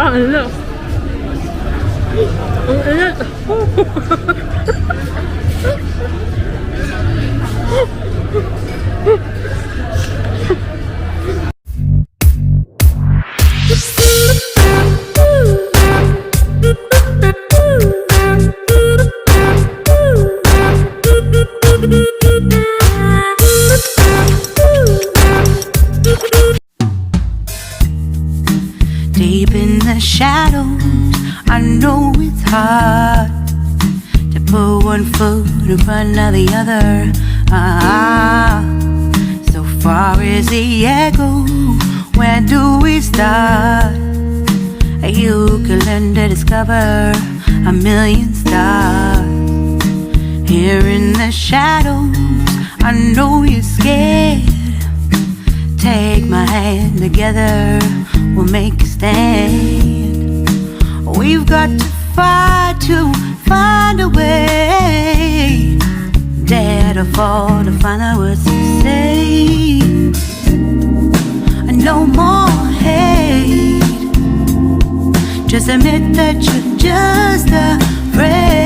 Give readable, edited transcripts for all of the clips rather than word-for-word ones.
Ano? Ang init. Deep in the shadows, I know it's hard to put one foot in front of the other. So far as the echo, where do we start? You can learn to discover a million stars. Here in the shadows, I know you're scared. Take my hand, together we'll make a stand. We've got to fight to find a way. Dare to fall to find out what to say. No more hate. Just admit that you're just afraid.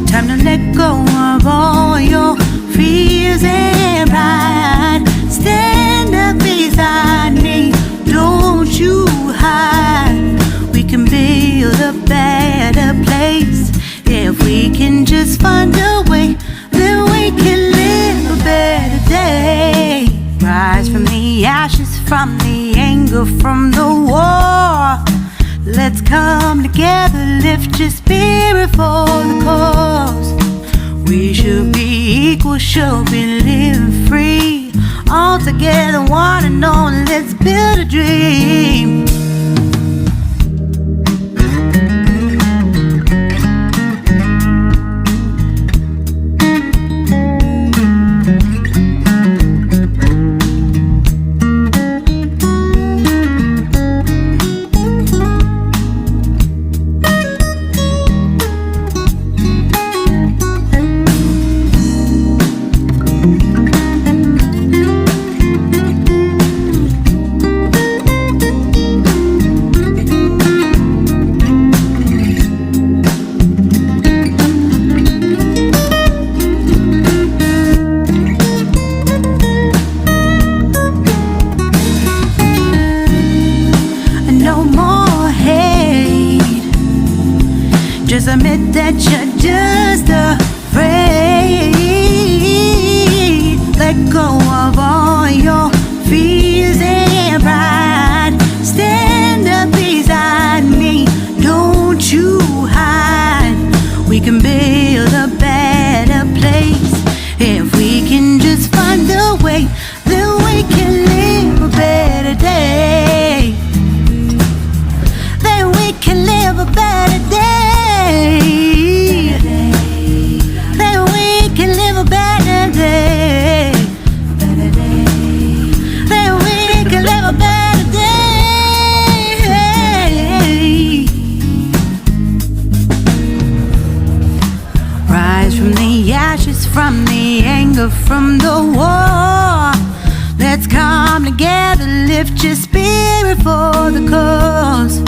Time to let go of all your fears and pride. Stand up beside me, don't you hide. We can build a better place. If we can just find a way, then we can live a better day. Rise from the ashes, from the anger, from the war. Let's come together, lift your spirit for the cause. We should be equal, should be living free. All together, one and all, let's build a dream. Just admit that you're just afraid. Let go of all your fears and pride. Stand up beside me, don't you hide. We can build a better place. If we can just find a way, then we can live a better day. Then we can live a better day. Then we can live a better day. Then we can live a better day. Rise from the ashes, from the anger, from the war. Let's come together, lift your spirit for the cause.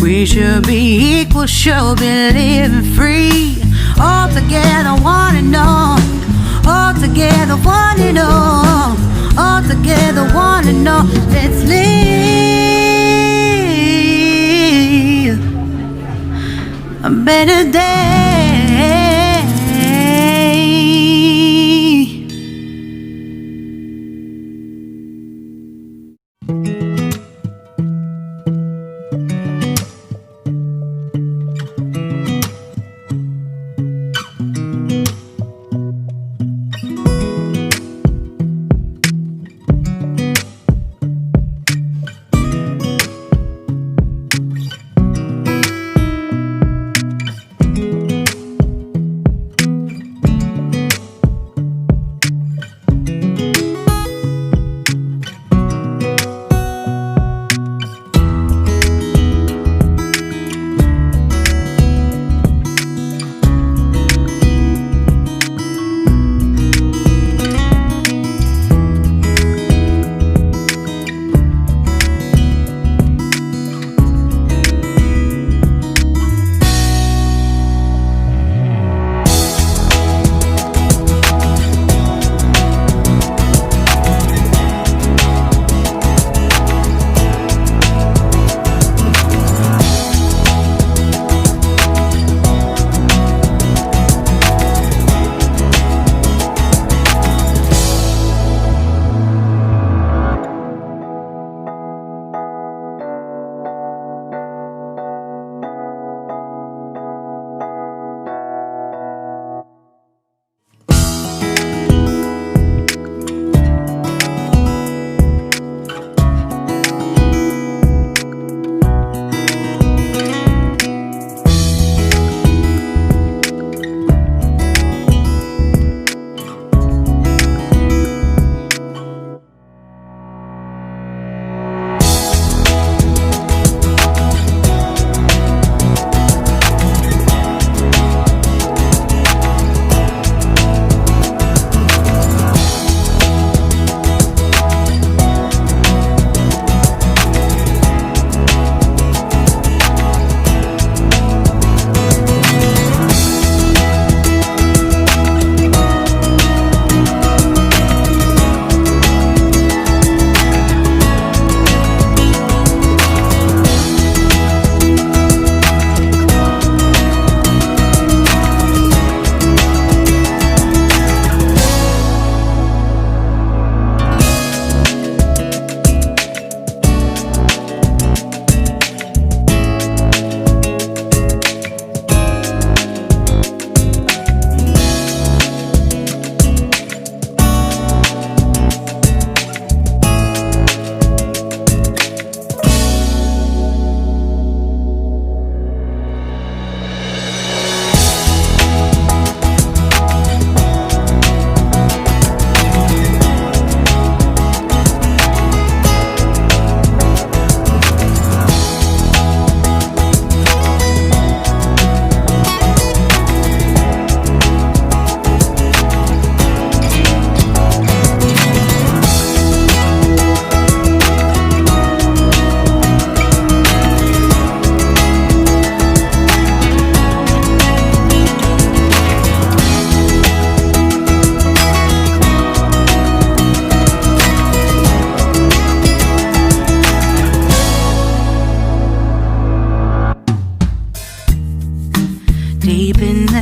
We should be equal, should be living free. All together, one and all. All together, one and all. All together, one and all. Let's live a better day.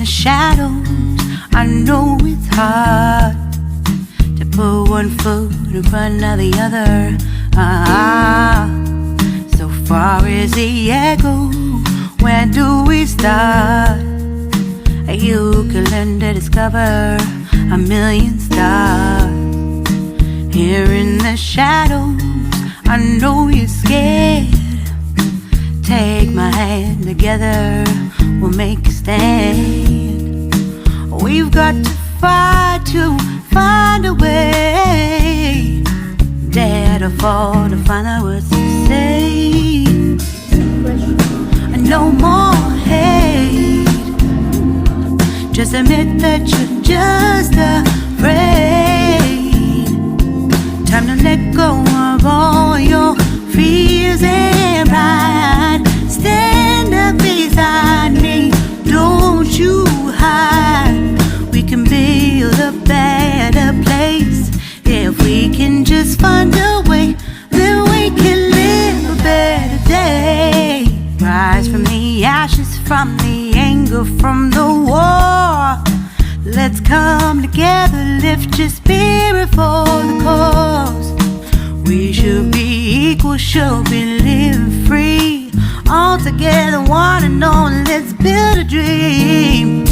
the shadows, I know it's hard to put one foot in front of the other. So far as the echo, where do we start? You can learn to discover a million stars. Here in the shadows, I know you're scared. Take my hand, together we'll make a stand. We've got to fight to find a way. Dare to fall to find out what to say. No more hate. Just admit that you're just afraid. Time to let go of all your fears and pride. Stand up beside me, don't you hide. We can build a better place. If we can just find a way, then we can live a better day. Rise from the ashes, from the anger, from the war. Let's come together, lift your spirit for the cause. We should be equal, should be living free. All together, one and all, let's build a dream.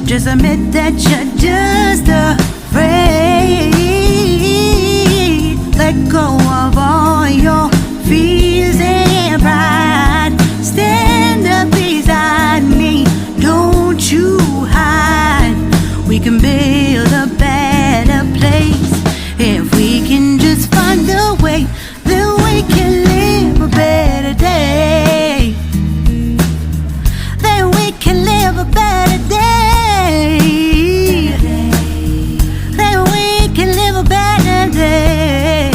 Just admit that you're just afraid. Let go of all your fears and pride. Stand up beside me, don't you hide. We can build a better place. If we can just find a way, then we can live a better day. Then we can live a better day. Then we can live a better day.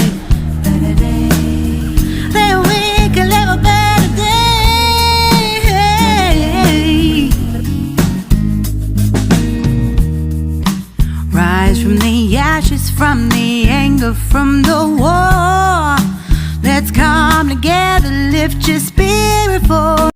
Then we can live a better day. Rise from the ashes, from the anger, from the war. Let's come together, lift your spirit for